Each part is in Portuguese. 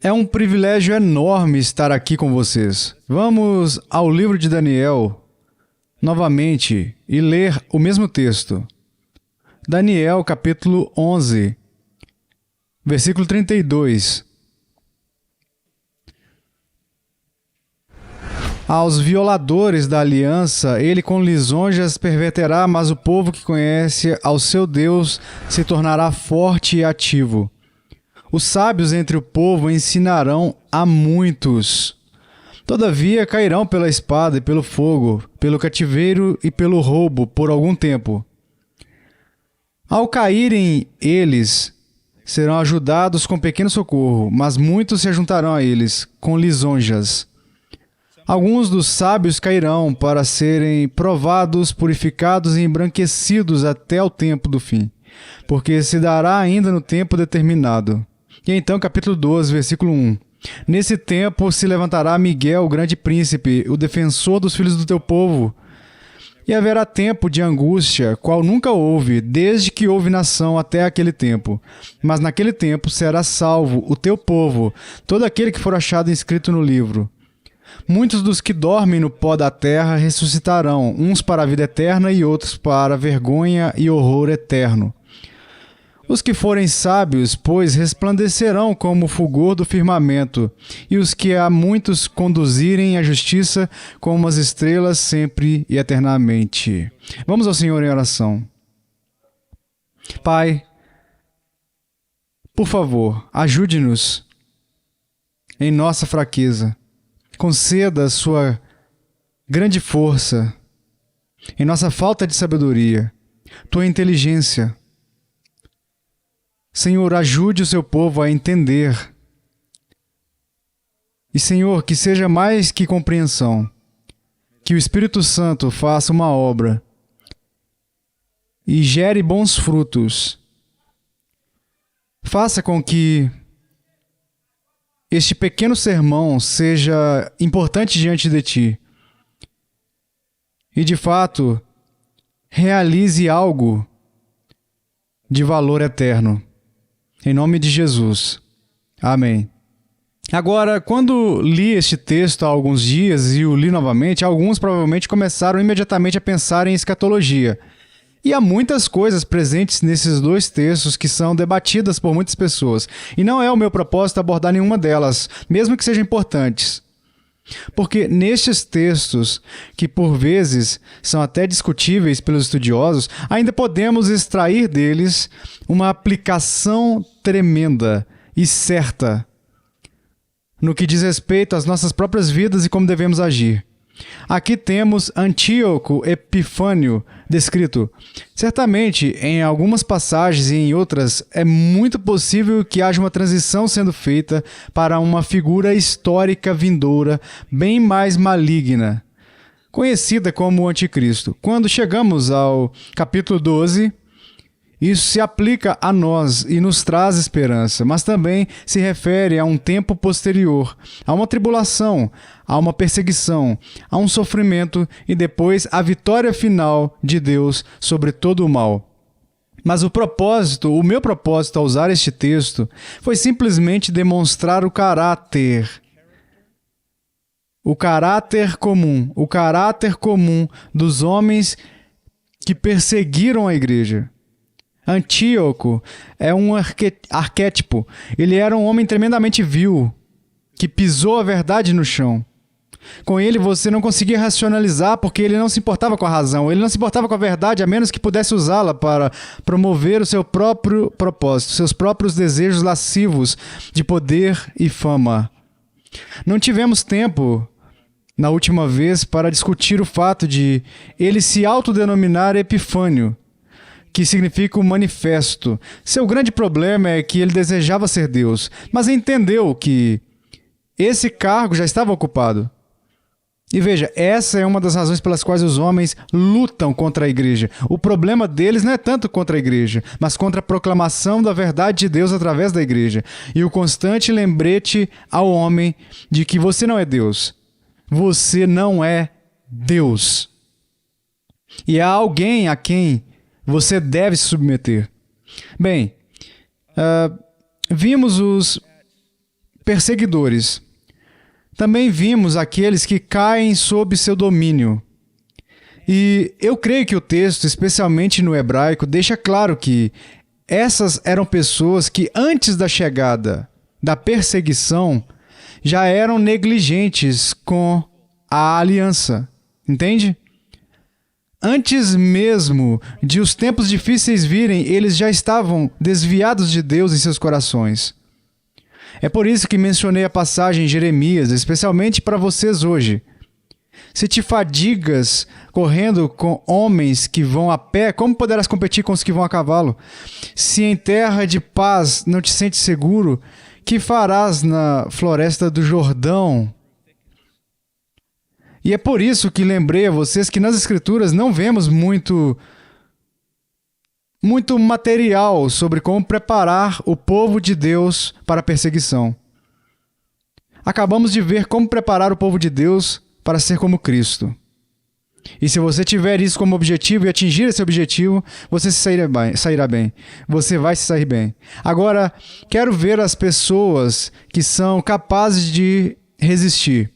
É um privilégio enorme estar aqui com vocês. Vamos ao livro de Daniel, novamente, e ler o mesmo texto. Daniel, capítulo 11, versículo 32. Aos violadores da aliança, ele com lisonjas perverterá, mas o povo que conhece ao seu Deus se tornará forte e ativo. Os sábios entre o povo ensinarão a muitos. Todavia cairão pela espada e pelo fogo, pelo cativeiro e pelo roubo por algum tempo. Ao caírem eles, serão ajudados com pequeno socorro, mas muitos se juntarão a eles com lisonjas. Alguns dos sábios cairão para serem provados, purificados e embranquecidos até o tempo do fim, porque se dará ainda no tempo determinado. E então, capítulo 12, versículo 1. Nesse tempo se levantará Miguel, o grande príncipe, o defensor dos filhos do teu povo. E haverá tempo de angústia, qual nunca houve, desde que houve nação até aquele tempo. Mas naquele tempo será salvo o teu povo, todo aquele que for achado inscrito no livro. Muitos dos que dormem no pó da terra ressuscitarão, uns para a vida eterna e outros para a vergonha e horror eterno. Os que forem sábios, pois, resplandecerão como o fulgor do firmamento, e os que a muitos conduzirem à justiça como as estrelas sempre e eternamente. Vamos ao Senhor em oração. Pai, por favor, ajude-nos em nossa fraqueza. Conceda a sua grande força em nossa falta de sabedoria, tua inteligência. Senhor, ajude o seu povo a entender. E, Senhor, que seja mais que compreensão, que o Espírito Santo faça uma obra e gere bons frutos. Faça com que este pequeno sermão seja importante diante de Ti e, de fato, realize algo de valor eterno. Em nome de Jesus. Amém. Agora, quando li este texto há alguns dias e o li novamente, alguns provavelmente começaram imediatamente a pensar em escatologia. E há muitas coisas presentes nesses dois textos que são debatidas por muitas pessoas. E não é o meu propósito abordar nenhuma delas, mesmo que sejam importantes. Porque nestes textos, que por vezes são até discutíveis pelos estudiosos, ainda podemos extrair deles uma aplicação tremenda e certa no que diz respeito às nossas próprias vidas e como devemos agir. Aqui temos Antíoco Epifânio descrito. Certamente, em algumas passagens e em outras, é muito possível que haja uma transição sendo feita para uma figura histórica vindoura, bem mais maligna, conhecida como o Anticristo. Quando chegamos ao capítulo 12, isso se aplica a nós e nos traz esperança, mas também se refere a um tempo posterior, a uma tribulação, a uma perseguição, a um sofrimento e depois a vitória final de Deus sobre todo o mal. Mas o meu propósito ao usar este texto foi simplesmente demonstrar o caráter comum dos homens que perseguiram a igreja. Antíoco é um arquétipo. Ele era um homem tremendamente vil, que pisou a verdade no chão. Com ele você não conseguia racionalizar porque ele não se importava com a razão, ele não se importava com a verdade a menos que pudesse usá-la para promover o seu próprio propósito, seus próprios desejos lascivos de poder e fama. Não tivemos tempo na última vez para discutir o fato de ele se autodenominar Epifânio, que significa o manifesto. Seu grande problema é que ele desejava ser Deus, mas entendeu que esse cargo já estava ocupado. E veja, essa é uma das razões pelas quais os homens lutam contra a igreja. O problema deles não é tanto contra a igreja, mas contra a proclamação da verdade de Deus através da igreja. E o constante lembrete ao homem de que você não é Deus. Você não é Deus. E há alguém a quem você deve se submeter. Bem, vimos os perseguidores. Também vimos aqueles que caem sob seu domínio. E eu creio que o texto, especialmente no hebraico, deixa claro que essas eram pessoas que antes da chegada da perseguição já eram negligentes com a aliança. Entende? Antes mesmo de os tempos difíceis virem, eles já estavam desviados de Deus em seus corações. É por isso que mencionei a passagem em Jeremias, especialmente para vocês hoje. Se te fadigas correndo com homens que vão a pé, como poderás competir com os que vão a cavalo? Se em terra de paz não te sentes seguro, que farás na floresta do Jordão? E é por isso que lembrei a vocês que nas Escrituras não vemos muito material sobre como preparar o povo de Deus para a perseguição. Acabamos de ver como preparar o povo de Deus para ser como Cristo. E se você tiver isso como objetivo e atingir esse objetivo, você sairá bem. Você vai se sair bem. Agora, quero ver as pessoas que são capazes de resistir.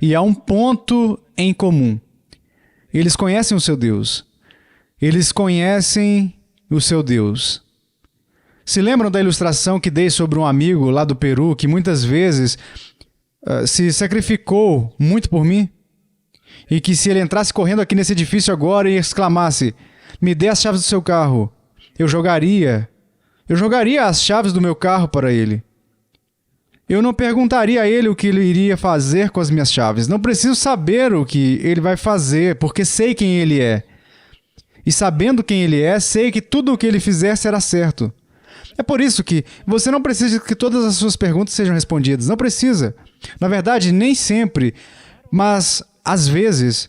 E há um ponto em comum. Eles conhecem o seu Deus. Eles conhecem o seu Deus. Se lembram da ilustração que dei sobre um amigo lá do Peru que muitas vezes se sacrificou muito por mim? E que se ele entrasse correndo aqui nesse edifício agora e exclamasse: "Me dê as chaves do seu carro", eu jogaria as chaves do meu carro para ele. Eu não perguntaria a ele o que ele iria fazer com as minhas chaves. Não preciso saber o que ele vai fazer, porque sei quem ele é. E sabendo quem ele é, sei que tudo o que ele fizer será certo. É por isso que você não precisa que todas as suas perguntas sejam respondidas. Não precisa. Na verdade, nem sempre, mas às vezes,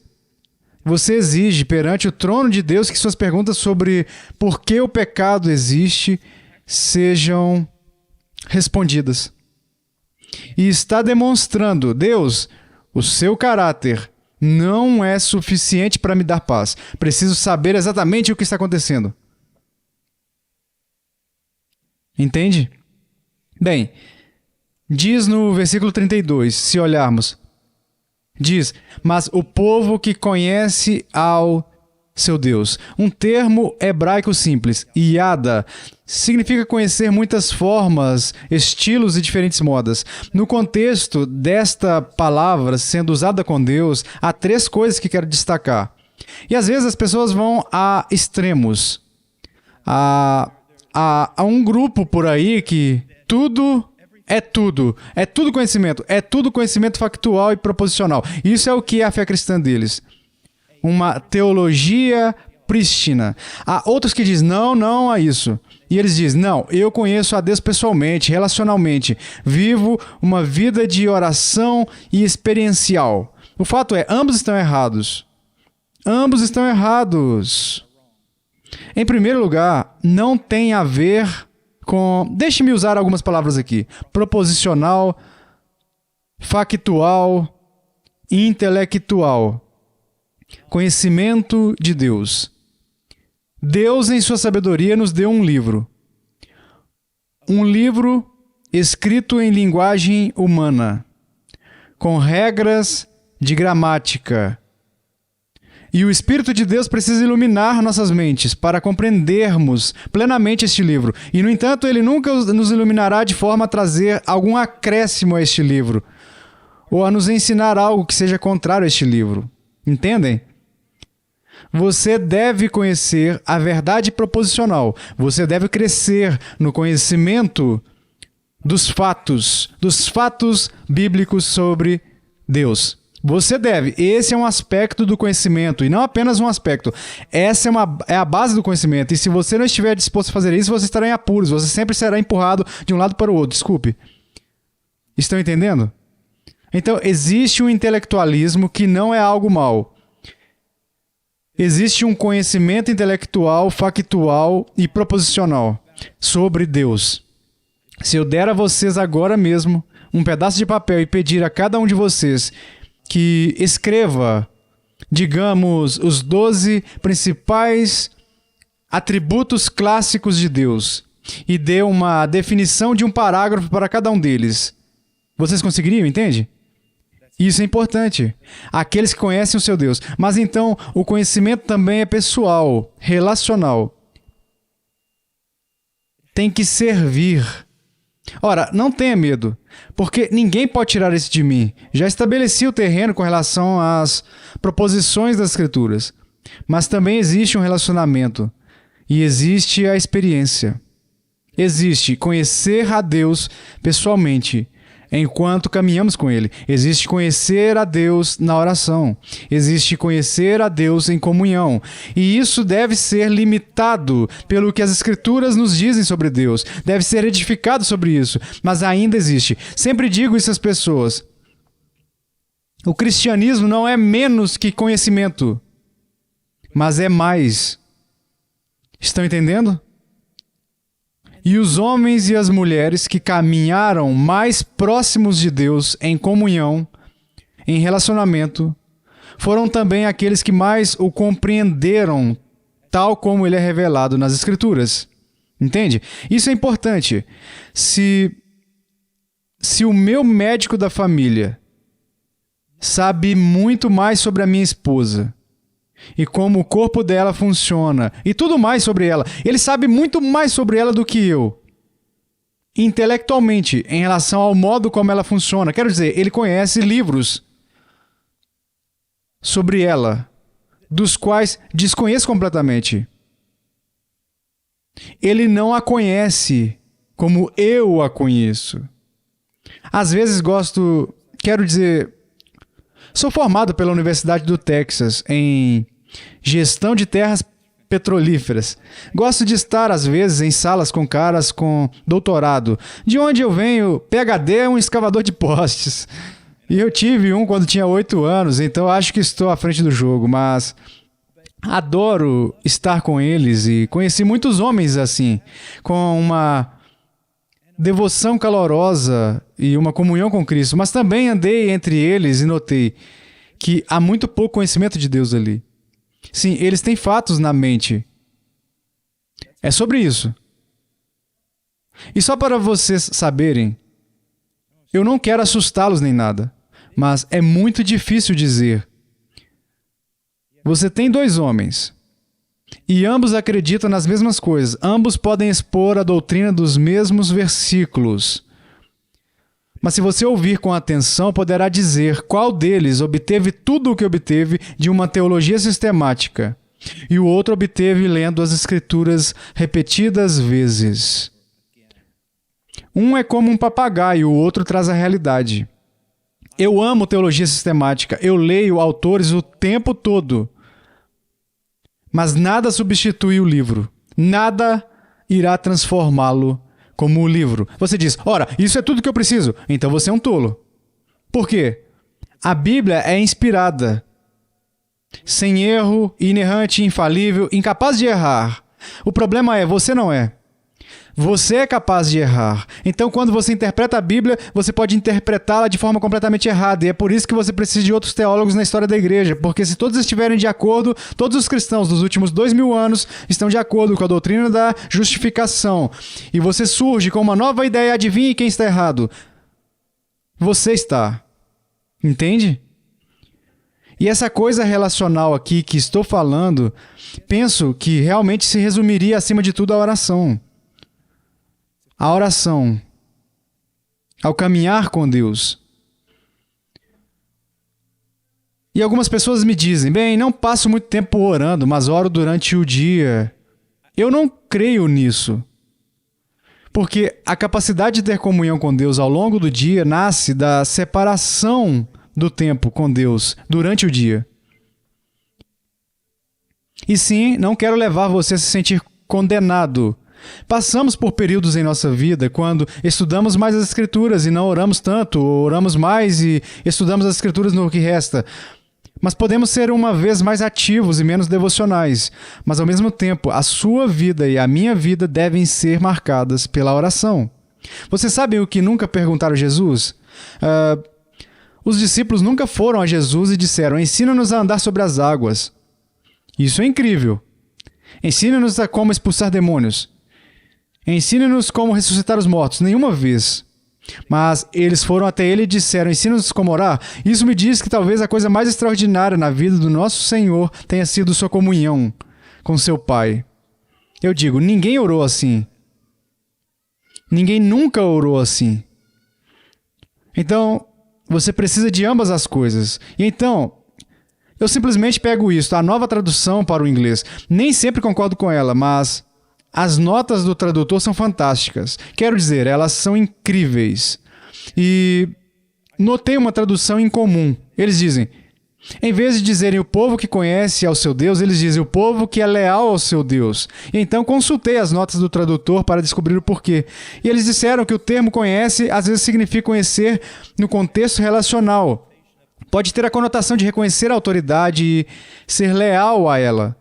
você exige perante o trono de Deus que suas perguntas sobre por que o pecado existe sejam respondidas. E está demonstrando: Deus, o seu caráter não é suficiente para me dar paz. Preciso saber exatamente o que está acontecendo. Entende? Bem, diz no versículo 32, se olharmos, diz: mas o povo que conhece ao seu Deus. Um termo hebraico simples, yada, significa conhecer muitas formas, estilos e diferentes modas. No contexto desta palavra sendo usada com Deus, há três coisas que quero destacar. E às vezes as pessoas vão a extremos. Há um grupo por aí que tudo é tudo conhecimento, é tudo conhecimento factual e proposicional. Isso é o que é a fé cristã deles. Uma teologia prístina. Há outros que dizem: não há isso. E eles dizem: não, eu conheço a Deus pessoalmente, relacionalmente. Vivo uma vida de oração e experiencial. O fato é, ambos estão errados. Ambos estão errados. Em primeiro lugar, não tem a ver com... Deixe-me usar algumas palavras aqui. Proposicional, factual, intelectual. Conhecimento de Deus. Deus, em sua sabedoria, nos deu um livro. Um livro escrito em linguagem humana, com regras de gramática. E o Espírito de Deus precisa iluminar nossas mentes para compreendermos plenamente este livro. E, no entanto, ele nunca nos iluminará de forma a trazer algum acréscimo a este livro, ou a nos ensinar algo que seja contrário a este livro. Entendem? Você deve conhecer a verdade proposicional. Você deve crescer no conhecimento dos fatos bíblicos sobre Deus. Você deve. Esse é um aspecto do conhecimento, e não apenas um aspecto. Essa é a base do conhecimento. E se você não estiver disposto a fazer isso, você estará em apuros. Você sempre será empurrado de um lado para o outro. Desculpe. Estão entendendo? Então, existe um intelectualismo que não é algo mau. Existe um conhecimento intelectual, factual e proposicional sobre Deus. Se eu der a vocês agora mesmo um pedaço de papel e pedir a cada um de vocês que escreva, digamos, os 12 principais atributos clássicos de Deus, e dê uma definição de um parágrafo para cada um deles. Vocês conseguiriam, entende? Isso é importante. Aqueles que conhecem o seu Deus. Mas então, o conhecimento também é pessoal, relacional. Tem que servir. Ora, não tenha medo, porque ninguém pode tirar isso de mim. Já estabeleci o terreno com relação às proposições das Escrituras. Mas também existe um relacionamento. E existe a experiência. Existe conhecer a Deus pessoalmente, enquanto caminhamos com Ele. Existe conhecer a Deus na oração. Existe conhecer a Deus em comunhão. E isso deve ser limitado pelo que as Escrituras nos dizem sobre Deus. Deve ser edificado sobre isso. Mas ainda existe. Sempre digo isso às pessoas. O cristianismo não é menos que conhecimento, mas é mais. Estão entendendo? E os homens e as mulheres que caminharam mais próximos de Deus em comunhão, em relacionamento, foram também aqueles que mais o compreenderam, tal como ele é revelado nas Escrituras. Entende? Isso é importante. Se o meu médico da família sabe muito mais sobre a minha esposa, e como o corpo dela funciona, e tudo mais sobre ela. Ele sabe muito mais sobre ela do que eu, intelectualmente, em relação ao modo como ela funciona. Quero dizer, ele conhece livros sobre ela, dos quais desconheço completamente. Ele não a conhece como eu a conheço. Às vezes sou formado pela Universidade do Texas em gestão de terras petrolíferas. Gosto de estar, às vezes, em salas com caras com doutorado. De onde eu venho, PhD é um escavador de postes. E eu tive um quando tinha 8 anos, então acho que estou à frente do jogo, mas adoro estar com eles e conheci muitos homens assim, com uma devoção calorosa e uma comunhão com Cristo, mas também andei entre eles e notei que há muito pouco conhecimento de Deus ali. Sim, eles têm fatos na mente. É sobre isso. E só para vocês saberem, eu não quero assustá-los nem nada, mas é muito difícil dizer. Você tem 2 homens, e ambos acreditam nas mesmas coisas. Ambos podem expor a doutrina dos mesmos versículos. Mas se você ouvir com atenção, poderá dizer qual deles obteve tudo o que obteve de uma teologia sistemática, e o outro obteve lendo as Escrituras repetidas vezes. Um é como um papagaio, o outro traz a realidade. Eu amo teologia sistemática, eu leio autores o tempo todo. Mas nada substitui o livro. Nada irá transformá-lo como o livro. Você diz, ora, isso é tudo que eu preciso. Então você é um tolo. Por quê? A Bíblia é inspirada, sem erro, inerrante, infalível, incapaz de errar. O problema é, você não é. Você é capaz de errar. Então, quando você interpreta a Bíblia, você pode interpretá-la de forma completamente errada. E é por isso que você precisa de outros teólogos na história da igreja. Porque se todos estiverem de acordo, todos os cristãos dos últimos 2000 anos estão de acordo com a doutrina da justificação. E você surge com uma nova ideia, adivinhe quem está errado. Você está. Entende? E essa coisa relacional aqui que estou falando, penso que realmente se resumiria acima de tudo à oração. A oração, ao caminhar com Deus. E algumas pessoas me dizem, bem, não passo muito tempo orando, mas oro durante o dia. Eu não creio nisso. Porque a capacidade de ter comunhão com Deus ao longo do dia nasce da separação do tempo com Deus durante o dia. E sim, não quero levar você a se sentir condenado. Passamos por períodos em nossa vida quando estudamos mais as Escrituras e não oramos tanto, ou oramos mais e estudamos as Escrituras no que resta. Mas podemos ser uma vez mais ativos e menos devocionais. Mas ao mesmo tempo, a sua vida e a minha vida devem ser marcadas pela oração. Vocês sabem o que nunca perguntaram a Jesus? Os discípulos nunca foram a Jesus e disseram, ensina-nos a andar sobre as águas. Isso é incrível. Ensina-nos a como expulsar demônios. Ensine-nos como ressuscitar os mortos. Nenhuma vez. Mas eles foram até ele e disseram, ensina-nos como orar. Isso me diz que talvez a coisa mais extraordinária na vida do nosso Senhor tenha sido sua comunhão com seu Pai. Eu digo, ninguém orou assim. Ninguém nunca orou assim. Então, você precisa de ambas as coisas. E então, eu simplesmente pego isso, a nova tradução para o inglês. Nem sempre concordo com ela, mas as notas do tradutor são fantásticas. Quero dizer, elas são incríveis. E notei uma tradução em comum. Eles dizem, em vez de dizerem o povo que conhece ao seu Deus, eles dizem o povo que é leal ao seu Deus. E então consultei as notas do tradutor para descobrir o porquê. E eles disseram que o termo conhece às vezes significa conhecer no contexto relacional. Pode ter a conotação de reconhecer a autoridade e ser leal a ela.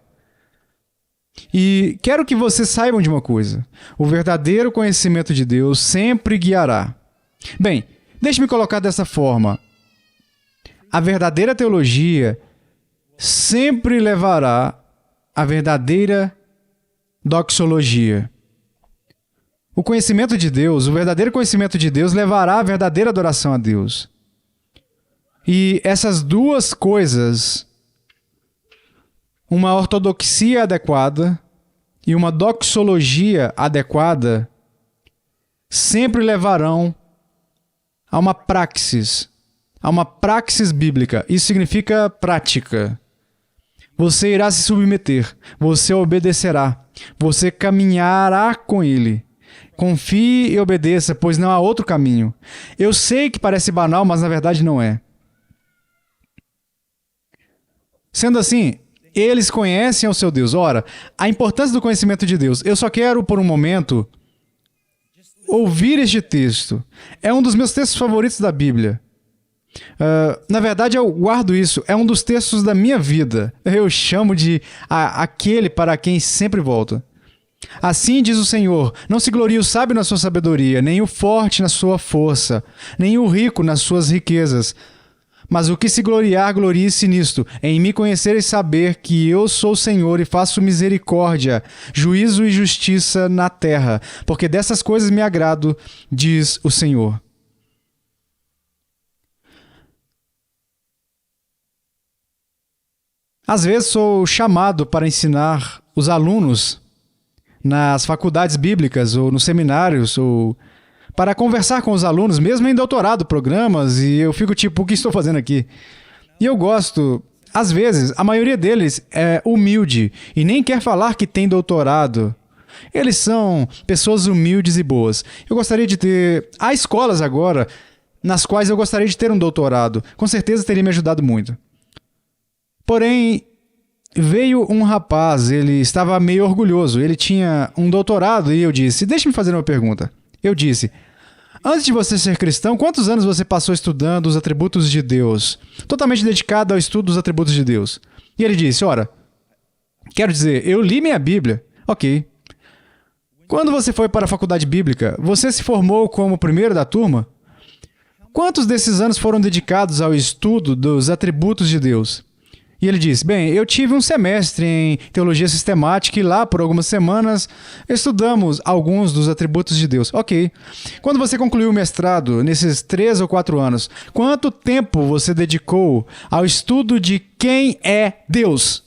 E quero que vocês saibam de uma coisa. O verdadeiro conhecimento de Deus sempre guiará. Bem, deixe-me colocar dessa forma. A verdadeira teologia sempre levará à verdadeira doxologia. O conhecimento de Deus, o verdadeiro conhecimento de Deus, levará à verdadeira adoração a Deus. E essas duas coisas, uma ortodoxia adequada e uma doxologia adequada, sempre levarão a uma praxis bíblica. Isso significa prática. Você irá se submeter, você obedecerá, você caminhará com ele. Confie e obedeça, pois não há outro caminho. Eu sei que parece banal, mas na verdade não é. Sendo assim, eles conhecem o seu Deus. Ora, a importância do conhecimento de Deus. Eu só quero, por um momento, ouvir este texto. É um dos meus textos favoritos da Bíblia. Na verdade, eu guardo isso. É um dos textos da minha vida. Eu chamo de aquele para quem sempre volto. Assim diz o Senhor, não se glorie o sábio na sua sabedoria, nem o forte na sua força, nem o rico nas suas riquezas. Mas o que se gloriar, glorie-se nisto, em me conhecer e saber que eu sou o Senhor e faço misericórdia, juízo e justiça na terra, porque dessas coisas me agrado, diz o Senhor. Às vezes sou chamado para ensinar os alunos nas faculdades bíblicas ou nos seminários ou para conversar com os alunos, mesmo em doutorado, programas, e eu fico tipo, o que estou fazendo aqui? E eu gosto, às vezes, a maioria deles é humilde e nem quer falar que tem doutorado. Eles são pessoas humildes e boas. Eu gostaria de ter... Há escolas agora nas quais eu gostaria de ter um doutorado. Com certeza teria me ajudado muito. Porém, veio um rapaz, ele estava meio orgulhoso, ele tinha um doutorado e eu disse, deixe-me fazer uma pergunta. Eu disse, antes de você ser cristão, quantos anos você passou estudando os atributos de Deus? Totalmente dedicado ao estudo dos atributos de Deus. E ele disse, ora, quero dizer, eu li minha Bíblia. Ok. Quando você foi para a faculdade bíblica, você se formou como o primeiro da turma? Quantos desses anos foram dedicados ao estudo dos atributos de Deus? E ele disse, bem, eu tive um semestre em teologia sistemática e lá, por algumas semanas, estudamos alguns dos atributos de Deus. Ok. Quando você concluiu o mestrado, nesses 3 ou 4 anos, quanto tempo você dedicou ao estudo de quem é Deus?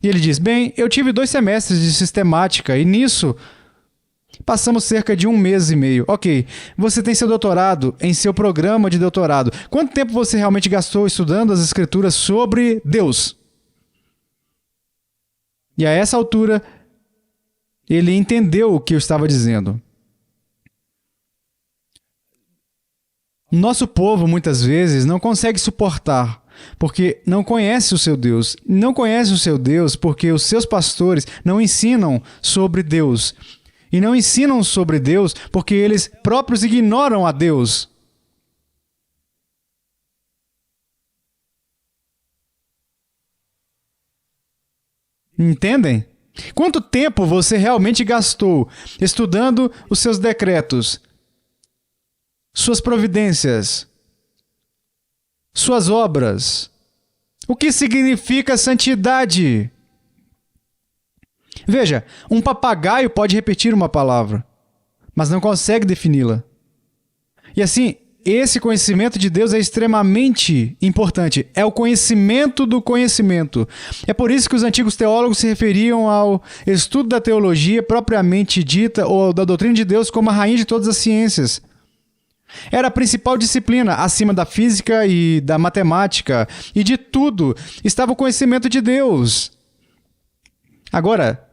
E ele diz, bem, eu tive 2 semestres de sistemática e nisso passamos cerca de 1 mês e meio. Ok, você tem seu doutorado em seu programa de doutorado. Quanto tempo você realmente gastou estudando as escrituras sobre Deus? E a essa altura, ele entendeu o que eu estava dizendo. Nosso povo, muitas vezes, não consegue suportar, porque não conhece o seu Deus. Não conhece o seu Deus porque os seus pastores não ensinam sobre Deus. E não ensinam sobre Deus porque eles próprios ignoram a Deus. Entendem? Quanto tempo você realmente gastou estudando os seus decretos, suas providências, suas obras? O que significa santidade? Veja, um papagaio pode repetir uma palavra, mas não consegue defini-la. E assim, esse conhecimento de Deus é extremamente importante. É o conhecimento do conhecimento. É por isso que os antigos teólogos se referiam ao estudo da teologia propriamente dita ou da doutrina de Deus como a rainha de todas as ciências. Era a principal disciplina, acima da física e da matemática, e de tudo estava o conhecimento de Deus. Agora,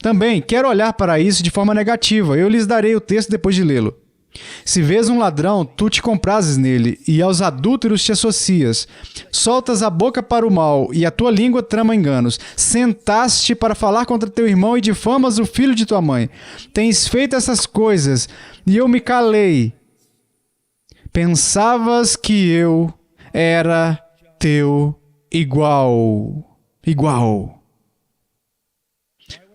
também quero olhar para isso de forma negativa. Eu lhes darei o texto depois de lê-lo. Se vês um ladrão, tu te comprases nele, e aos adúlteros te associas. Soltas a boca para o mal, e a tua língua trama enganos. Sentaste para falar contra teu irmão e difamas o filho de tua mãe. Tens feito essas coisas, e eu me calei. Pensavas que eu era teu igual.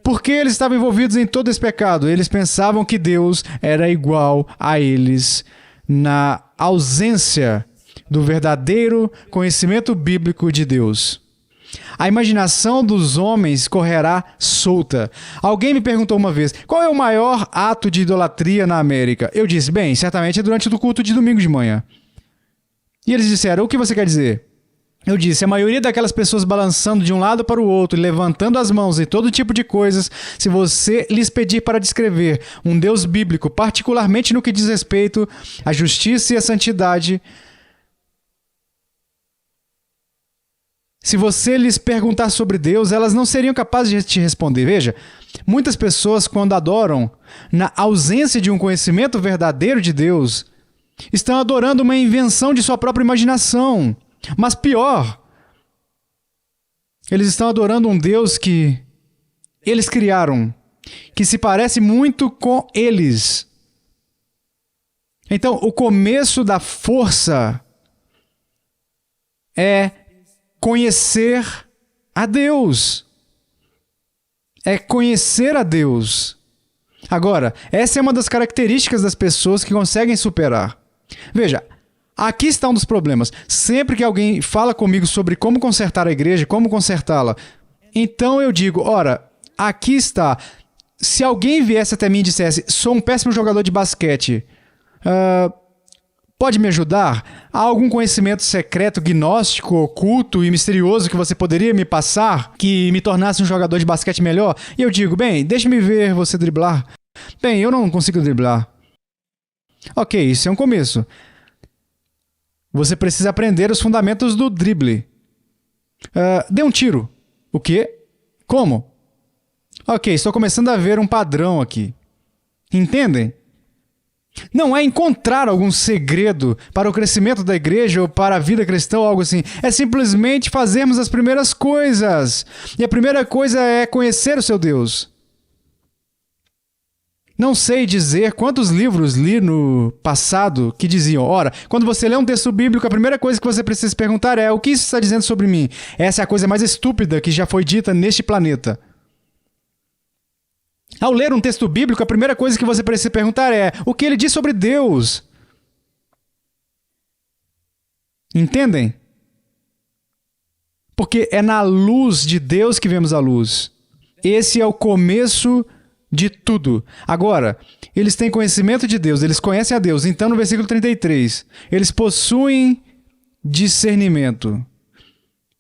Porque eles estavam envolvidos em todo esse pecado. Eles pensavam que Deus era igual a eles na ausência do verdadeiro conhecimento bíblico de Deus. A imaginação dos homens correrá solta. Alguém me perguntou uma vez, qual é o maior ato de idolatria na América? Eu disse, bem, certamente é durante o culto de domingo de manhã. E eles disseram, o que você quer dizer? Eu disse, a maioria daquelas pessoas balançando de um lado para o outro e levantando as mãos e todo tipo de coisas, se você lhes pedir para descrever um Deus bíblico, particularmente no que diz respeito à justiça e à santidade, se você lhes perguntar sobre Deus, elas não seriam capazes de te responder. Veja, muitas pessoas, quando adoram, na ausência de um conhecimento verdadeiro de Deus, estão adorando uma invenção de sua própria imaginação. Mas pior, eles estão adorando um Deus que eles criaram, que se parece muito com eles. Então, o começo da força é conhecer a Deus. É conhecer a Deus. Agora, essa é uma das características das pessoas que conseguem superar. Veja, aqui está um dos problemas. Sempre que alguém fala comigo sobre como consertar a igreja, como consertá-la, então eu digo, ora, aqui está. Se alguém viesse até mim e dissesse, sou um péssimo jogador de basquete, pode me ajudar? Há algum conhecimento secreto, gnóstico, oculto e misterioso que você poderia me passar que me tornasse um jogador de basquete melhor? E eu digo, bem, deixe-me ver você driblar. Bem, eu não consigo driblar. Ok, isso é um começo. Você precisa aprender os fundamentos do drible. Dê um tiro. O quê? Como? Ok, estou começando a ver um padrão aqui. Entendem? Não é encontrar algum segredo para o crescimento da igreja ou para a vida cristã ou algo assim. É simplesmente fazermos as primeiras coisas. E a primeira coisa é conhecer o seu Deus. Não sei dizer quantos livros li no passado que diziam, ora, quando você lê um texto bíblico, a primeira coisa que você precisa perguntar é, o que isso está dizendo sobre mim? Essa é a coisa mais estúpida que já foi dita neste planeta. Ao ler um texto bíblico, a primeira coisa que você precisa perguntar é, o que ele diz sobre Deus? Entendem? Porque é na luz de Deus que vemos a luz. Esse é o começo de tudo. Agora, eles têm conhecimento de Deus, eles conhecem a Deus. Então, no versículo 33, eles possuem discernimento.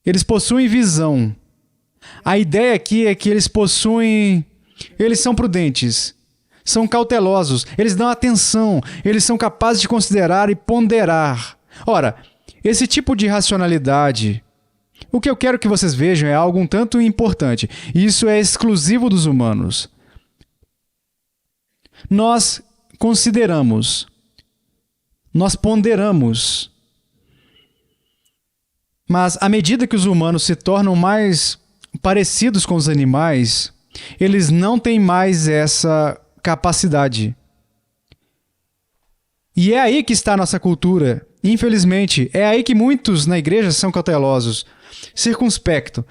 Eles possuem visão. A ideia aqui é que eles são prudentes, são cautelosos, eles dão atenção, eles são capazes de considerar e ponderar. Ora, esse tipo de racionalidade, o que eu quero que vocês vejam é algo um tanto importante. Isso é exclusivo dos humanos. Nós consideramos, nós ponderamos, mas à medida que os humanos se tornam mais parecidos com os animais, eles não têm mais essa capacidade. E é aí que está a nossa cultura. Infelizmente, é aí que muitos na igreja são cautelosos. circunspecto.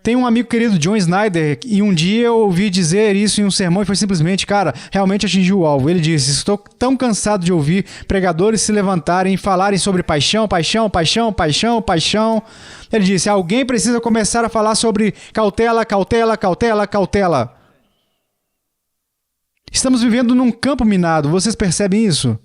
Tem um amigo querido, John Snyder, e um dia eu ouvi dizer isso em um sermão e foi simplesmente, cara, realmente atingiu o alvo. Ele disse, estou tão cansado de ouvir pregadores se levantarem e falarem sobre paixão, paixão, paixão, paixão, paixão. Ele disse, alguém precisa começar a falar sobre cautela, cautela, cautela, cautela. Estamos vivendo num campo minado, vocês percebem isso?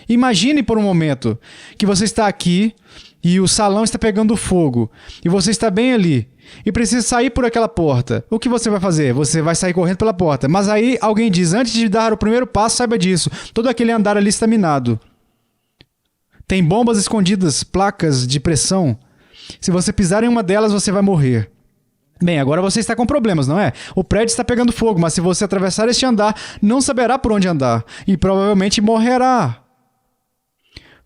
Imagine por um momento que você está aqui e o salão está pegando fogo e você está bem ali e precisa sair por aquela porta. O que você vai fazer? Você vai sair correndo pela porta. Mas aí alguém diz, antes de dar o primeiro passo, saiba disso. Todo aquele andar ali está minado. Tem bombas escondidas, placas de pressão. Se você pisar em uma delas, você vai morrer. Bem, agora você está com problemas, não é? O prédio está pegando fogo, mas se você atravessar este andar, não saberá por onde andar e provavelmente morrerá.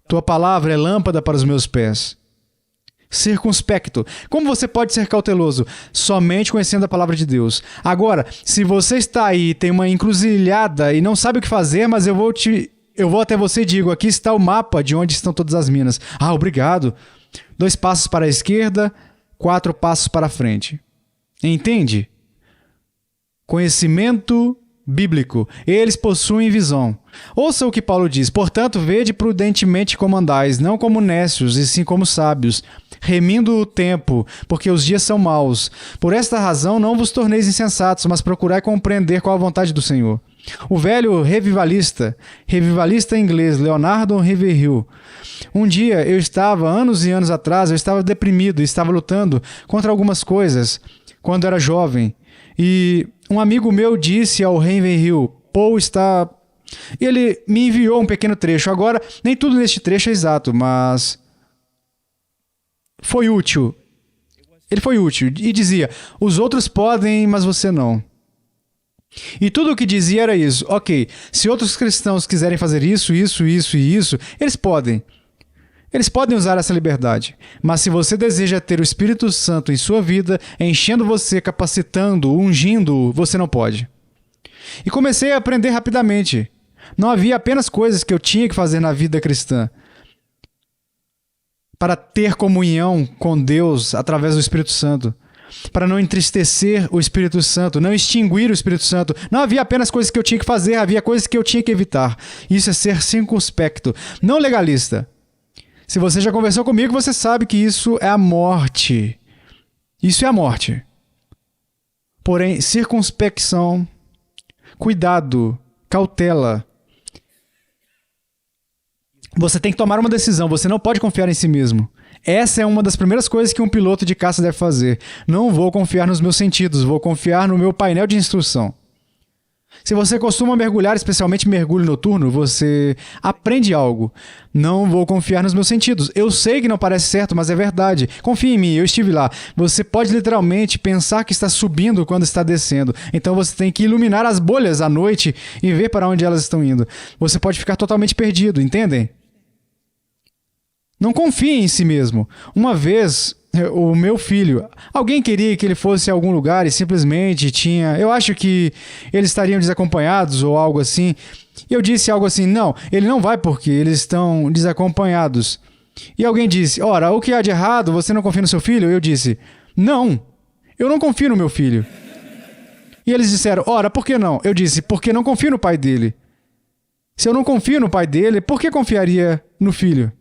Tua palavra é lâmpada para os meus pés. Circunspecto. Como você pode ser cauteloso? Somente conhecendo a palavra de Deus. Agora, se você está aí, tem uma encruzilhada e não sabe o que fazer, mas eu vou até você e digo, aqui está o mapa de onde estão todas as minas. Ah, obrigado. 2 passos para a esquerda, 4 passos para a frente. Entende? Conhecimento bíblico. Eles possuem visão. Ouça o que Paulo diz. Portanto, vede prudentemente como andais, não como nécios, e sim como sábios, remindo o tempo, porque os dias são maus. Por esta razão, não vos torneis insensatos, mas procurai compreender qual a vontade do Senhor. O velho revivalista inglês, Leonardo Ravenhill. Um dia eu estava, anos e anos atrás, eu estava deprimido e estava lutando contra algumas coisas quando era jovem. E um amigo meu disse ao Ravenhill, Paul está... E ele me enviou um pequeno trecho. Agora, nem tudo neste trecho é exato, mas... foi útil. Ele foi útil e dizia, os outros podem, mas você não. E tudo o que dizia era isso. Ok, se outros cristãos quiserem fazer isso, isso, isso e isso, eles podem. Eles podem usar essa liberdade. Mas se você deseja ter o Espírito Santo em sua vida, enchendo você, capacitando, ungindo, você não pode. E comecei a aprender rapidamente. Não havia apenas coisas que eu tinha que fazer na vida cristã para ter comunhão com Deus através do Espírito Santo. Para não entristecer o Espírito Santo, não extinguir o Espírito Santo. Não havia apenas coisas que eu tinha que fazer, havia coisas que eu tinha que evitar. Isso é ser circunspecto, não legalista. Se você já conversou comigo, você sabe que isso é a morte. Isso é a morte. Porém, circunspecção, cuidado, cautela. Você tem que tomar uma decisão, você não pode confiar em si mesmo. Essa é uma das primeiras coisas que um piloto de caça deve fazer. Não vou confiar nos meus sentidos, vou confiar no meu painel de instrução. Se você costuma mergulhar, especialmente mergulho noturno, você aprende algo. Não vou confiar nos meus sentidos. Eu sei que não parece certo, mas é verdade. Confie em mim, eu estive lá. Você pode literalmente pensar que está subindo quando está descendo. Então você tem que iluminar as bolhas à noite e ver para onde elas estão indo. Você pode ficar totalmente perdido, entendem? Não confie em si mesmo. Uma vez, o meu filho, alguém queria que ele fosse a algum lugar e simplesmente tinha... Eu acho que eles estariam desacompanhados ou algo assim. E eu disse algo assim, não, ele não vai porque eles estão desacompanhados. E alguém disse, ora, o que há de errado? Você não confia no seu filho? Eu disse, não, eu não confio no meu filho. E eles disseram, ora, por que não? Eu disse, porque não confio no pai dele. Se eu não confio no pai dele, por que confiaria no filho?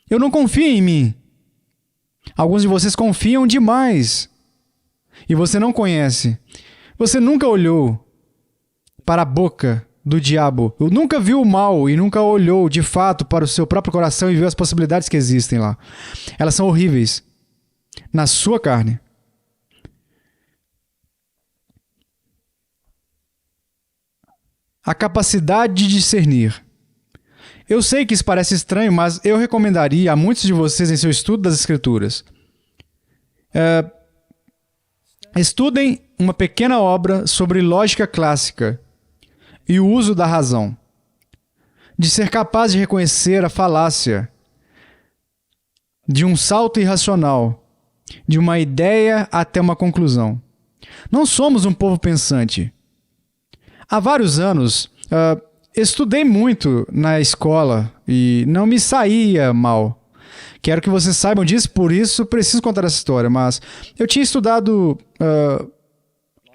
Eu não confio em mim. Alguns de vocês confiam demais. E você não conhece. Você nunca olhou para a boca do diabo. Nunca viu o mal e nunca olhou de fato para o seu próprio coração e viu as possibilidades que existem lá. Elas são horríveis. Na sua carne. A capacidade de discernir. Eu sei que isso parece estranho, mas eu recomendaria a muitos de vocês em seu estudo das Escrituras. Estudem uma pequena obra sobre lógica clássica e o uso da razão. De ser capaz de reconhecer a falácia de um salto irracional, de uma ideia até uma conclusão. Não somos um povo pensante. Há vários anos... estudei muito na escola e não me saía mal. Quero que vocês saibam disso, por isso preciso contar essa história. Mas eu tinha estudado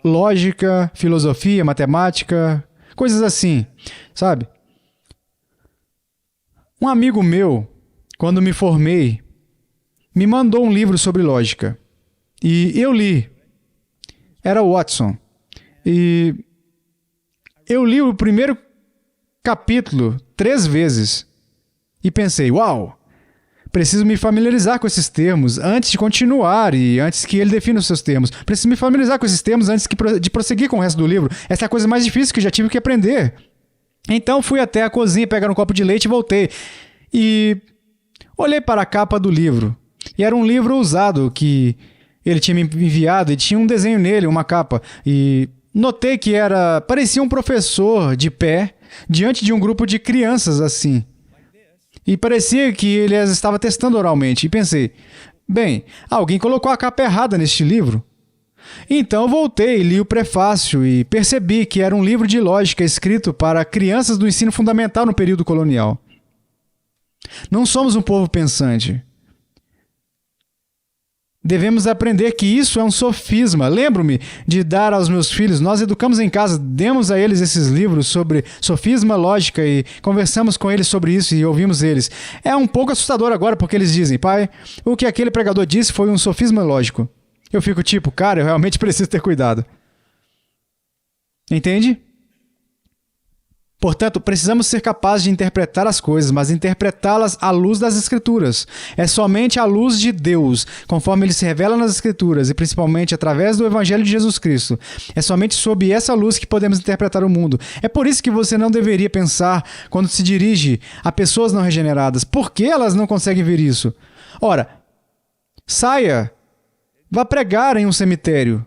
lógica, filosofia, matemática, coisas assim, sabe? Um amigo meu, quando me formei, me mandou um livro sobre lógica. E eu li. Era Watson. E eu li o primeiro capítulo 3 vezes. E pensei, uau, preciso me familiarizar com esses termos antes de continuar e antes que ele defina os seus termos. Preciso me familiarizar com esses termos antes de prosseguir com o resto do livro. Essa é a coisa mais difícil que eu já tive que aprender. Então fui até a cozinha pegar um copo de leite e voltei. E olhei para a capa do livro. E era um livro usado que ele tinha me enviado e tinha um desenho nele, uma capa. E notei que parecia um professor de pé diante de um grupo de crianças assim. E parecia que ele as estava testando oralmente. E pensei, bem, alguém colocou a capa errada neste livro. Então voltei, li o prefácio e percebi que era um livro de lógica escrito para crianças do ensino fundamental no período colonial. Não somos um povo pensante. Devemos aprender que isso é um sofisma. Lembro-me de dar aos meus filhos, nós educamos em casa, demos a eles esses livros sobre sofisma, lógica e conversamos com eles sobre isso e ouvimos eles. É um pouco assustador agora porque eles dizem, pai, o que aquele pregador disse foi um sofisma lógico. Eu fico tipo, cara, eu realmente preciso ter cuidado. Entende? Portanto, precisamos ser capazes de interpretar as coisas, mas interpretá-las à luz das Escrituras. É somente à luz de Deus, conforme Ele se revela nas Escrituras, e principalmente através do Evangelho de Jesus Cristo. É somente sob essa luz que podemos interpretar o mundo. É por isso que você não deveria pensar, quando se dirige a pessoas não regeneradas, por que elas não conseguem ver isso? Ora, saia, vá pregar em um cemitério.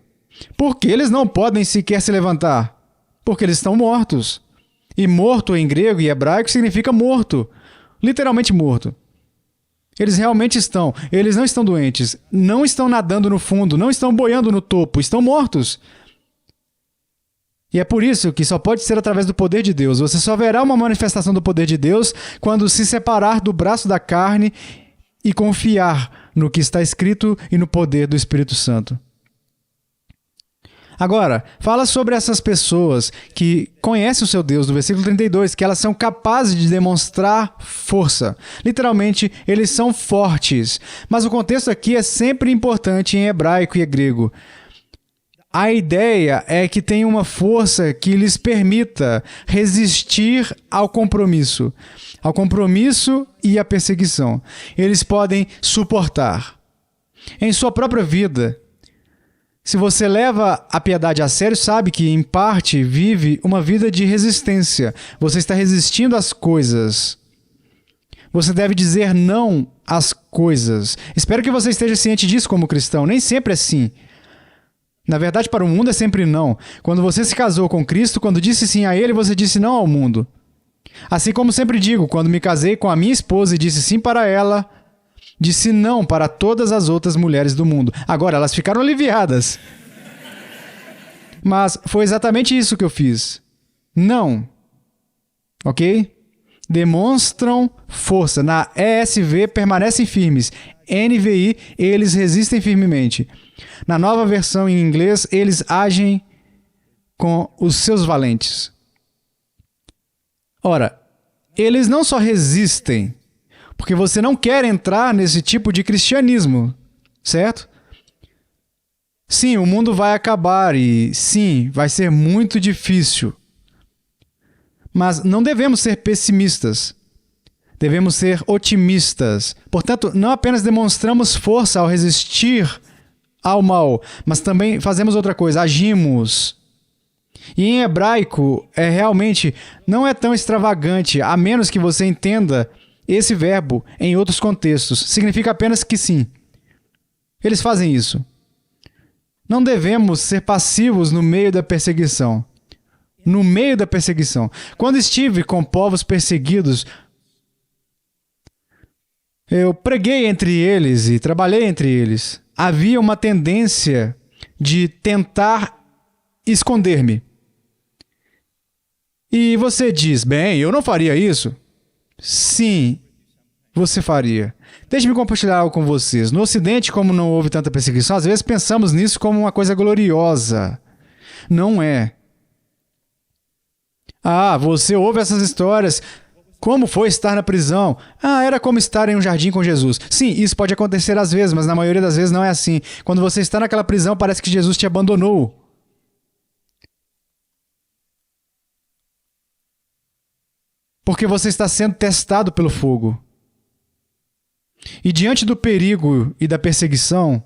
Por que eles não podem sequer se levantar? Porque eles estão mortos. E morto em grego e hebraico significa morto. Literalmente morto. Eles realmente estão. Eles não estão doentes. Não estão nadando no fundo. Não estão boiando no topo. Estão mortos. E é por isso que só pode ser através do poder de Deus. Você só verá uma manifestação do poder de Deus quando se separar do braço da carne e confiar no que está escrito e no poder do Espírito Santo. Agora, fala sobre essas pessoas que conhecem o seu Deus, do versículo 32, que elas são capazes de demonstrar força. Literalmente, eles são fortes. Mas o contexto aqui é sempre importante em hebraico e grego. A ideia é que tem uma força que lhes permita resistir ao compromisso e à perseguição. Eles podem suportar. Em sua própria vida, se você leva a piedade a sério, sabe que, em parte, vive uma vida de resistência. Você está resistindo às coisas. Você deve dizer não às coisas. Espero que você esteja ciente disso como cristão. Nem sempre é sim. Na verdade, para o mundo é sempre não. Quando você se casou com Cristo, quando disse sim a Ele, você disse não ao mundo. Assim como sempre digo, quando me casei com a minha esposa e disse sim para ela, disse não para todas as outras mulheres do mundo. Agora, elas ficaram aliviadas. Mas foi exatamente isso que eu fiz. Não. Ok? Demonstram força. Na ESV, permanecem firmes. NVI, eles resistem firmemente. Na nova versão em inglês, eles agem com os seus valentes. Ora, eles não só resistem, porque você não quer entrar nesse tipo de cristianismo, certo? Sim, o mundo vai acabar e sim, vai ser muito difícil. Mas não devemos ser pessimistas. Devemos ser otimistas. Portanto, não apenas demonstramos força ao resistir ao mal, mas também fazemos outra coisa, agimos. E em hebraico, realmente não é tão extravagante, a menos que você entenda esse verbo, em outros contextos, significa apenas que sim. Eles fazem isso. Não devemos ser passivos no meio da perseguição. No meio da perseguição. Quando estive com povos perseguidos, eu preguei entre eles e trabalhei entre eles. Havia uma tendência de tentar esconder-me. E você diz, bem, eu não faria isso. Sim, você faria? Deixe-me compartilhar algo com vocês. No Ocidente, como não houve tanta perseguição, às vezes pensamos nisso como uma coisa gloriosa. Não é. Ah, você ouve essas histórias. Como foi estar na prisão? Ah, era como estar em um jardim com Jesus. Sim, isso pode acontecer às vezes, mas na maioria das vezes não é assim. Quando você está naquela prisão, parece que Jesus te abandonou. Porque você está sendo testado pelo fogo. E diante do perigo e da perseguição,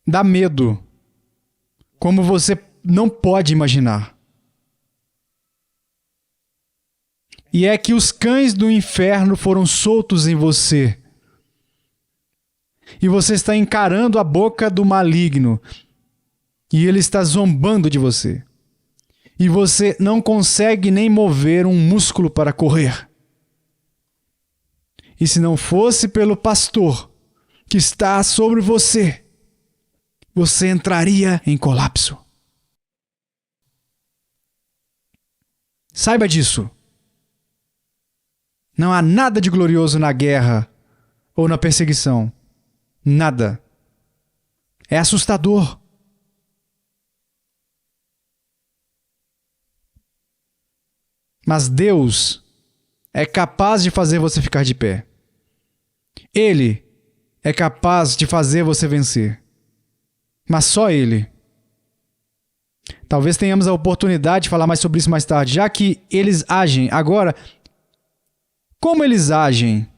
dá medo, como você não pode imaginar. E é que os cães do inferno foram soltos em você. E você está encarando a boca do maligno. E ele está zombando de você. E você não consegue nem mover um músculo para correr. E se não fosse pelo pastor que está sobre você, você entraria em colapso. Saiba disso. Não há nada de glorioso na guerra ou na perseguição. Nada. É assustador. Mas Deus é capaz de fazer você ficar de pé. Ele é capaz de fazer você vencer. Mas só Ele. Talvez tenhamos a oportunidade de falar mais sobre isso mais tarde, já que eles agem. Agora, como eles agem?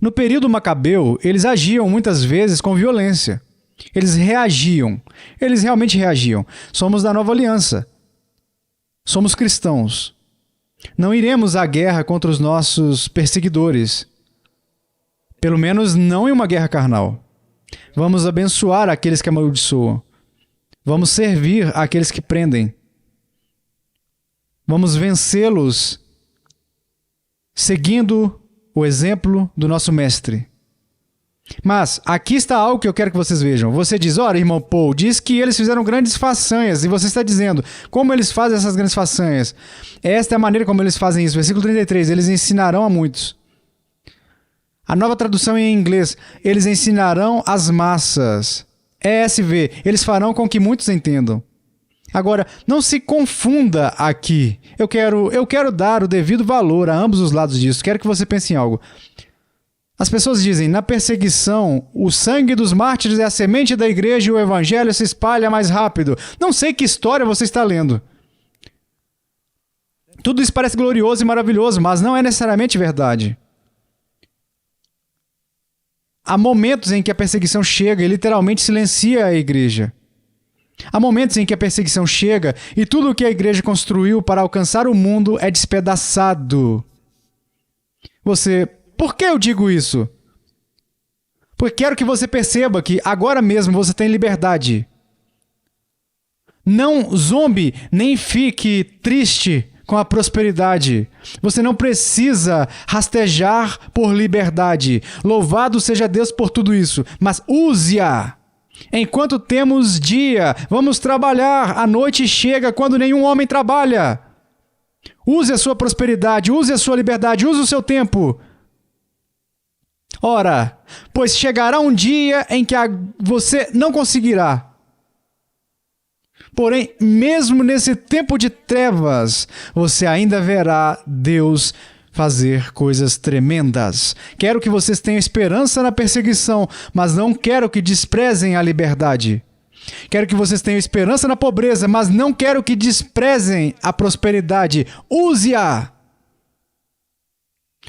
No período macabeu, eles agiam muitas vezes com violência. Eles reagiam. Eles realmente reagiam. Somos da Nova Aliança. Somos cristãos. Não iremos à guerra contra os nossos perseguidores. Pelo menos não em uma guerra carnal. Vamos abençoar aqueles que amaldiçoam. Vamos servir aqueles que prendem. Vamos vencê-los seguindo o exemplo do nosso mestre. Mas aqui está algo que eu quero que vocês vejam. Você diz, ora, irmão Paul, diz que eles fizeram grandes façanhas. E você está dizendo, como eles fazem essas grandes façanhas? Esta é a maneira como eles fazem isso. Versículo 33, eles ensinarão a muitos. A nova tradução em inglês, eles ensinarão as massas. ESV, eles farão com que muitos entendam. Agora, não se confunda aqui. Eu quero dar o devido valor a ambos os lados disso. Quero que você pense em algo. As pessoas dizem, na perseguição, o sangue dos mártires é a semente da igreja e o evangelho se espalha mais rápido. Não sei que história você está lendo. Tudo isso parece glorioso e maravilhoso, mas não é necessariamente verdade. Há momentos em que a perseguição chega e literalmente silencia a igreja. Há momentos em que a perseguição chega e tudo o que a igreja construiu para alcançar o mundo é despedaçado. Por que eu digo isso? Porque quero que você perceba que agora mesmo você tem liberdade. Não zombe, nem fique triste com a prosperidade. Você não precisa rastejar por liberdade. Louvado seja Deus por tudo isso, mas use-a. Enquanto temos dia, vamos trabalhar. A noite chega quando nenhum homem trabalha. Use a sua prosperidade, use a sua liberdade, use o seu tempo. Ora, pois chegará um dia em que você não conseguirá. Porém, mesmo nesse tempo de trevas, você ainda verá Deus fazer coisas tremendas. Quero que vocês tenham esperança na perseguição, mas não quero que desprezem a liberdade. Quero que vocês tenham esperança na pobreza, mas não quero que desprezem a prosperidade. Use-a!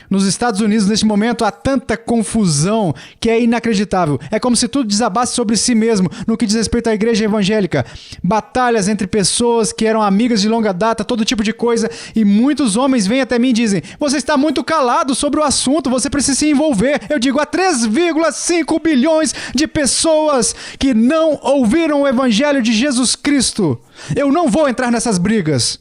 Nos Estados Unidos, neste momento, há tanta confusão que é inacreditável. É como se tudo desabasse sobre si mesmo no que diz respeito à igreja evangélica. Batalhas entre pessoas que eram amigas de longa data, todo tipo de coisa. E muitos homens vêm até mim e dizem, você está muito calado sobre o assunto, você precisa se envolver. Eu digo, há 3,5 bilhões de pessoas que não ouviram o evangelho de Jesus Cristo. Eu não vou entrar nessas brigas.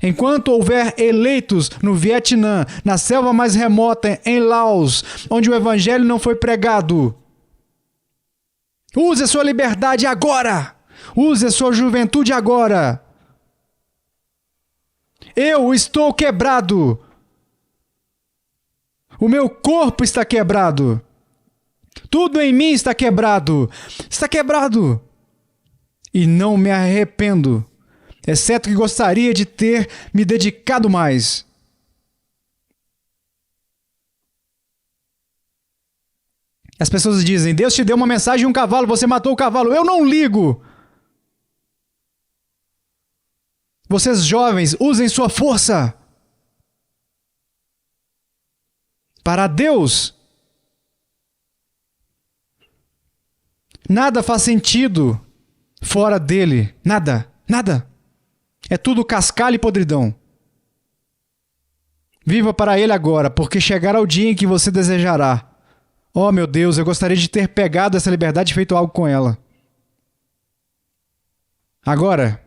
Enquanto houver eleitos no Vietnã, na selva mais remota, em Laos, onde o evangelho não foi pregado, use a sua liberdade agora. Use a sua juventude agora. Eu estou quebrado. O meu corpo está quebrado. Tudo em mim está quebrado. Está quebrado. E não me arrependo, exceto que gostaria de ter me dedicado mais. As pessoas dizem: Deus te deu uma mensagem e um cavalo, você matou o cavalo. Eu não ligo. Vocês jovens, usem sua força. Para Deus, nada faz sentido fora dele. Nada, nada. É tudo cascalho e podridão. Viva para ele agora, porque chegará o dia em que você desejará. Oh, meu Deus, eu gostaria de ter pegado essa liberdade e feito algo com ela. Agora,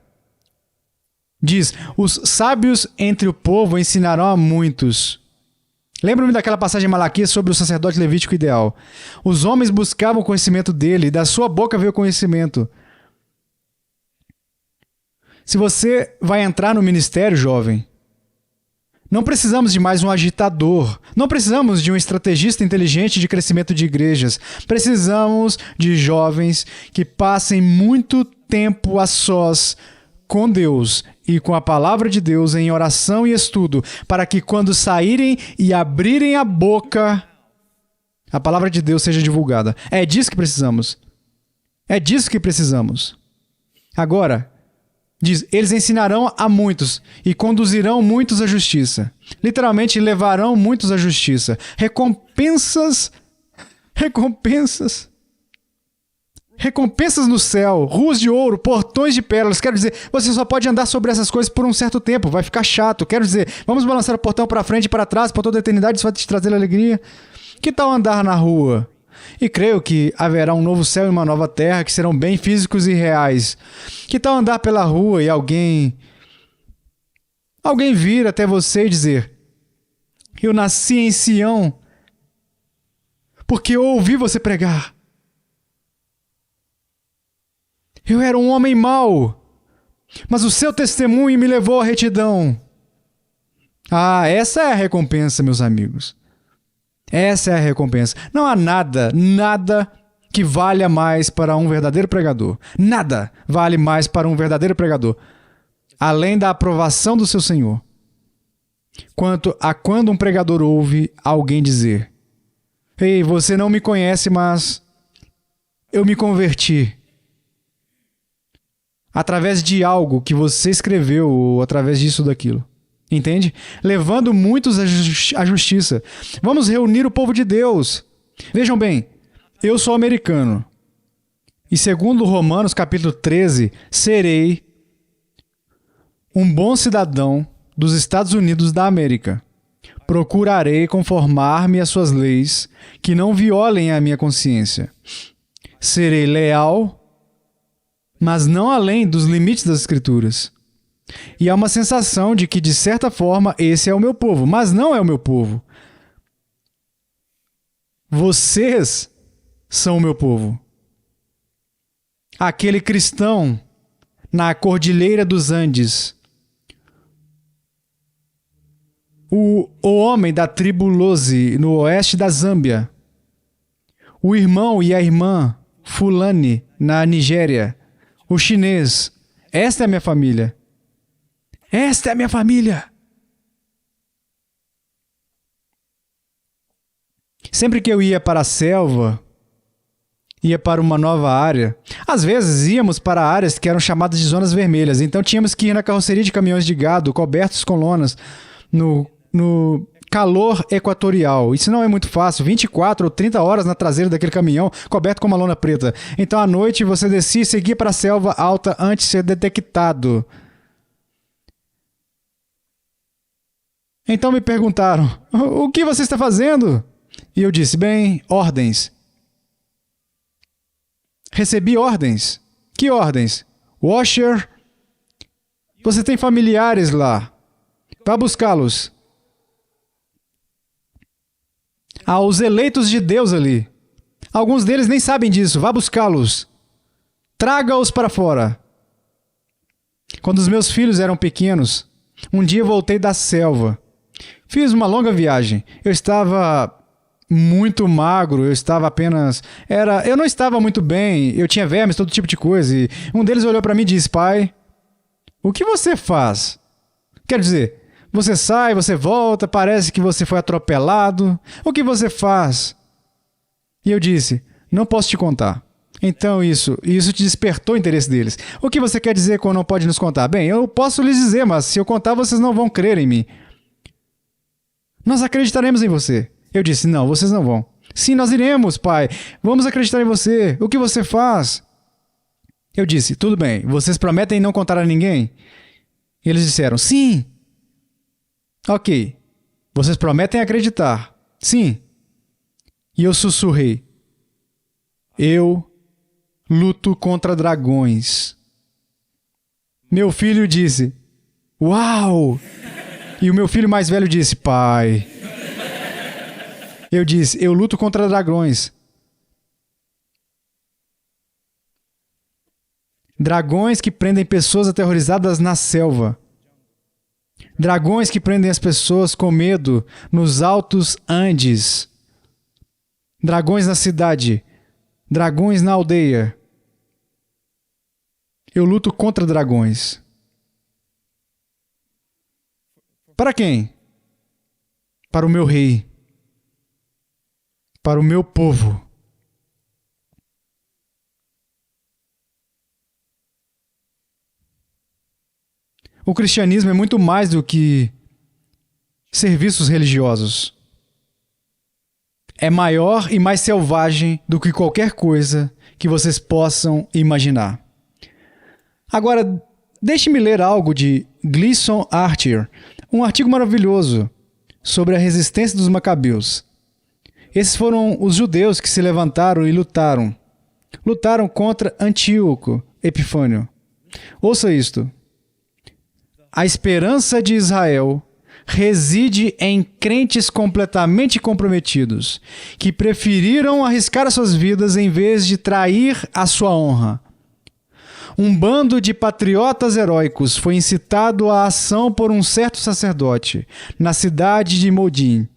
diz: os sábios entre o povo ensinarão a muitos. Lembra-me daquela passagem em Malaquias sobre o sacerdote levítico ideal. Os homens buscavam o conhecimento dele, da sua boca veio o conhecimento. Se você vai entrar no ministério, jovem, não precisamos de mais um agitador. Não precisamos de um estrategista inteligente de crescimento de igrejas. Precisamos de jovens que passem muito tempo a sós com Deus e com a palavra de Deus em oração e estudo, para que quando saírem e abrirem a boca, a palavra de Deus seja divulgada. É disso que precisamos. É disso que precisamos. Agora, diz: eles ensinarão a muitos e conduzirão muitos à justiça. Literalmente, levarão muitos à justiça. Recompensas no céu, ruas de ouro, portões de pérolas. Quero dizer, você só pode andar sobre essas coisas por um certo tempo, vai ficar chato. Quero dizer, vamos balançar o portão para frente e para trás por toda a eternidade, isso vai te trazer alegria. Que tal andar na rua? E creio que haverá um novo céu e uma nova terra que serão bem físicos e reais. Que tal andar pela rua e alguém vir até você e dizer: eu nasci em Sião porque eu ouvi você pregar. Eu era um homem mau, mas o seu testemunho me levou à retidão. Ah, essa é a recompensa, meus amigos. Essa é a recompensa. Não há nada que valha mais para um verdadeiro pregador. Nada vale mais para um verdadeiro pregador, além da aprovação do seu Senhor. Quanto a quando um pregador ouve alguém dizer: ei, você não me conhece, mas eu me converti. Através de algo que você escreveu ou através disso ou daquilo. Entende? Levando muitos à justiça. Vamos reunir o povo de Deus. Vejam bem, eu sou americano. E segundo Romanos capítulo 13, serei um bom cidadão dos Estados Unidos da América. Procurarei conformar-me às suas leis, que não violem a minha consciência. Serei leal, mas não além dos limites das Escrituras. E há uma sensação de que, de certa forma, esse é o meu povo, mas não é o meu povo. Vocês são o meu povo. Aquele cristão na Cordilheira dos Andes, o homem da tribo Lozi, no oeste da Zâmbia, o irmão e a irmã Fulani, na Nigéria, o chinês. Esta é a minha família. Esta é a minha família. Sempre que eu ia para a selva, ia para uma nova área, às vezes íamos para áreas que eram chamadas de zonas vermelhas, então tínhamos que ir na carroceria de caminhões de gado, cobertos com lonas, no calor equatorial. Isso não é muito fácil, 24 ou 30 horas na traseira daquele caminhão, coberto com uma lona preta. Então à noite você descia e seguia para a selva alta antes de ser detectado. Então me perguntaram: o que você está fazendo? E eu disse: bem, ordens. Recebi ordens. Que ordens? Washer, você tem familiares lá. Vá buscá-los. Há os eleitos de Deus ali. Alguns deles nem sabem disso. Vá buscá-los. Traga-os para fora. Quando os meus filhos eram pequenos, um dia voltei da selva. Fiz uma longa viagem. Eu estava muito magro, eu não estava muito bem, eu tinha vermes, todo tipo de coisa. E um deles olhou para mim e disse: pai, o que você faz? Quer dizer, você sai, você volta, parece que você foi atropelado. O que você faz? E eu disse: não posso te contar. Então isso te despertou o interesse deles. O que você quer dizer com não pode nos contar? Bem, eu posso lhes dizer, mas se eu contar vocês não vão crer em mim. Nós acreditaremos em você. Eu disse: não, vocês não vão. Sim, nós iremos, pai. Vamos acreditar em você. O que você faz? Eu disse: tudo bem, vocês prometem não contar a ninguém? Eles disseram: sim. Ok. Vocês prometem acreditar? Sim. E eu sussurrei: eu luto contra dragões. Meu filho disse: uau! E o meu filho mais velho disse: pai. Eu disse: eu luto contra dragões. Dragões que prendem pessoas aterrorizadas na selva. Dragões que prendem as pessoas com medo nos altos Andes. Dragões na cidade. Dragões na aldeia. Eu luto contra dragões. Para quem? Para o meu rei. Para o meu povo. O cristianismo é muito mais do que serviços religiosos. É maior e mais selvagem do que qualquer coisa que vocês possam imaginar. Agora, deixe-me ler algo de Gleason Archer, um artigo maravilhoso sobre a resistência dos macabeus. Esses foram os judeus que se levantaram e lutaram. Lutaram contra Antíoco Epifânio. Ouça isto. A esperança de Israel reside em crentes completamente comprometidos, que preferiram arriscar as suas vidas em vez de trair a sua honra. Um bando de patriotas heróicos foi incitado à ação por um certo sacerdote, na cidade de Modim.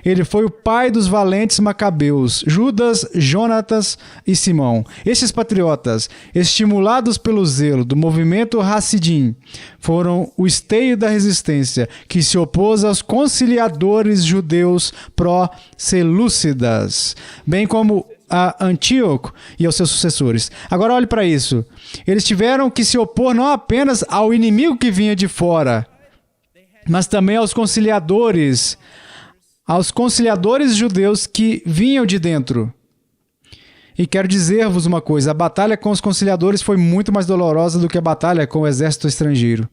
Ele foi o pai dos valentes macabeus, Judas, Jonatas e Simão. Estes patriotas, estimulados pelo zelo do movimento Hassidim, foram o esteio da resistência que se opôs aos conciliadores judeus pró-selúcidas, bem como a Antíoco e aos seus sucessores. Agora olhe para isso. Eles tiveram que se opor não apenas ao inimigo que vinha de fora, mas também aos conciliadores judeus que vinham de dentro. E quero dizer-vos uma coisa, a batalha com os conciliadores foi muito mais dolorosa do que a batalha com o exército estrangeiro.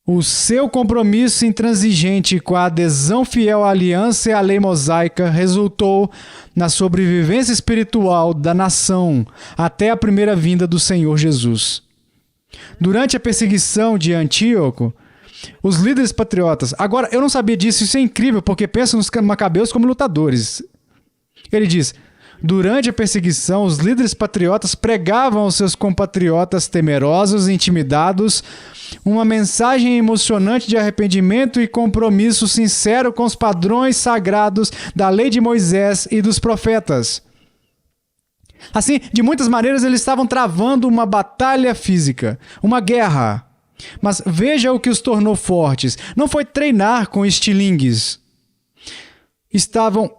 O seu compromisso intransigente com a adesão fiel à aliança e à lei mosaica resultou na sobrevivência espiritual da nação até a primeira vinda do Senhor Jesus. Durante a perseguição de Antíoco, os líderes patriotas... Agora, eu não sabia disso, isso é incrível, porque pensa nos macabeus como lutadores. Ele diz: durante a perseguição, os líderes patriotas pregavam aos seus compatriotas temerosos e intimidados uma mensagem emocionante de arrependimento e compromisso sincero com os padrões sagrados da lei de Moisés e dos profetas. Assim, de muitas maneiras, eles estavam travando uma batalha física, uma guerra. Mas veja o que os tornou fortes. Não foi treinar com estilingues. Estavam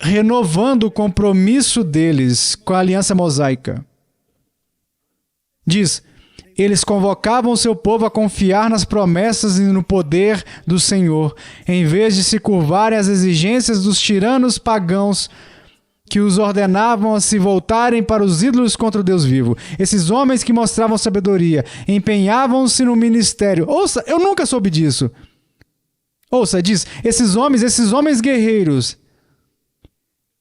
renovando o compromisso deles com a aliança mosaica. Diz: eles convocavam o seu povo a confiar nas promessas e no poder do Senhor, em vez de se curvarem às exigências dos tiranos pagãos que os ordenavam a se voltarem para os ídolos contra o Deus vivo. Esses homens que mostravam sabedoria empenhavam-se no ministério. Ouça, eu nunca soube disso. Ouça, diz, esses homens guerreiros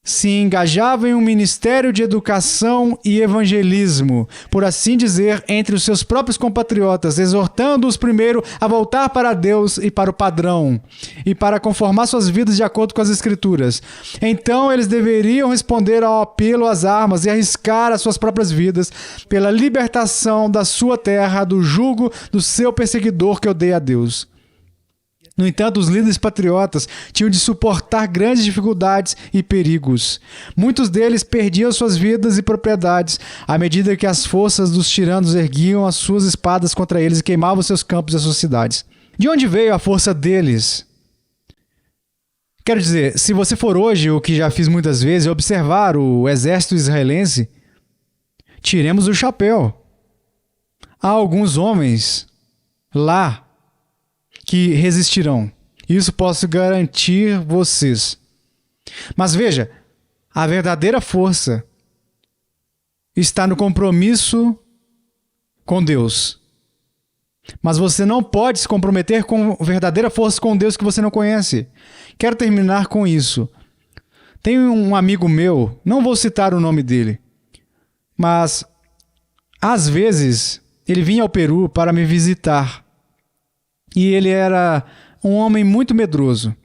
se engajava em um ministério de educação e evangelismo, por assim dizer, entre os seus próprios compatriotas, exortando-os primeiro a voltar para Deus e para o padrão, e para conformar suas vidas de acordo com as Escrituras. Então eles deveriam responder ao apelo às armas e arriscar as suas próprias vidas pela libertação da sua terra, do jugo do seu perseguidor que odeia a Deus. No entanto, os líderes patriotas tinham de suportar grandes dificuldades e perigos. Muitos deles perdiam suas vidas e propriedades à medida que as forças dos tiranos erguiam as suas espadas contra eles e queimavam seus campos e as suas cidades. De onde veio a força deles? Quero dizer, se você for hoje, o que já fiz muitas vezes, observar o exército israelense, tiremos o chapéu. Há alguns homens lá que resistirão. Isso posso garantir vocês. Mas veja, a verdadeira força está no compromisso com Deus. Mas você não pode se comprometer com verdadeira força com Deus que você não conhece. Quero terminar com isso. Tem um amigo meu, não vou citar o nome dele, mas às vezes ele vinha ao Peru para me visitar. E ele era um homem muito medroso.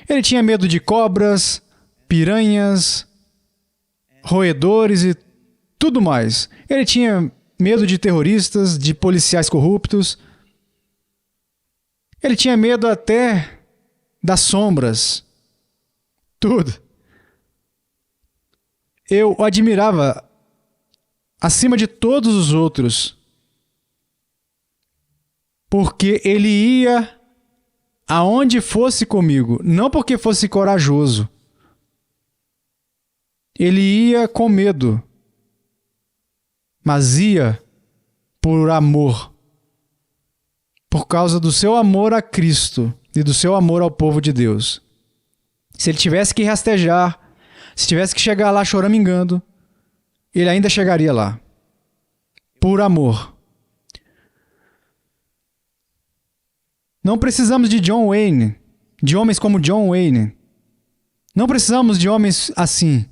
Ele tinha medo de cobras, piranhas, roedores e tudo mais. Ele tinha medo de terroristas, de policiais corruptos. Ele tinha medo até das sombras. Tudo. Eu o admirava acima de todos os outros, porque ele ia aonde fosse comigo, não porque fosse corajoso. Ele ia com medo, mas ia por amor, por causa do seu amor a Cristo e do seu amor ao povo de Deus. Se ele tivesse que rastejar, se tivesse que chegar lá choramingando, ele ainda chegaria lá, por amor. Não precisamos de John Wayne, de homens como John Wayne. Não precisamos de homens assim.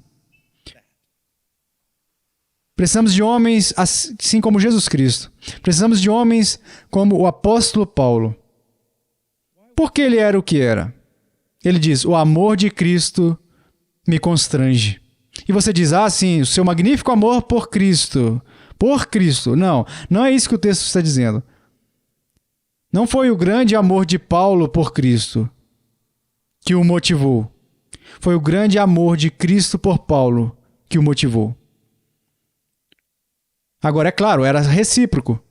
Precisamos de homens assim como Jesus Cristo. Precisamos de homens como o apóstolo Paulo. Por que ele era o que era? Ele diz, o amor de Cristo me constrange. E você diz, sim, o seu magnífico amor por Cristo. Por Cristo. Não, não é isso que o texto está dizendo. Não foi o grande amor de Paulo por Cristo que o motivou. Foi o grande amor de Cristo por Paulo que o motivou. Agora, é claro, era recíproco.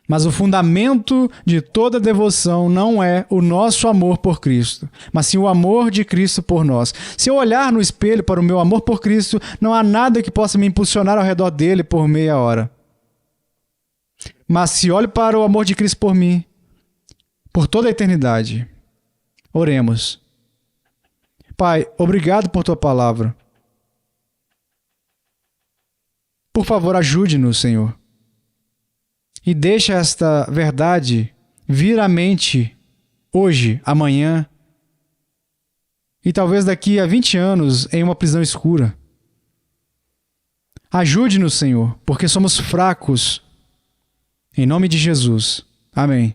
Mas o fundamento de toda devoção não é o nosso amor por Cristo, mas sim o amor de Cristo por nós. Se eu olhar no espelho para o meu amor por Cristo, não há nada que possa me impulsionar ao redor dele por meia hora. Mas se olho para o amor de Cristo por mim, por toda a eternidade, oremos. Pai, obrigado por tua palavra. Por favor, ajude-nos, Senhor. E deixa esta verdade vir à mente hoje, amanhã, e talvez daqui a 20 anos em uma prisão escura. Ajude-nos, Senhor, porque somos fracos. Em nome de Jesus. Amém.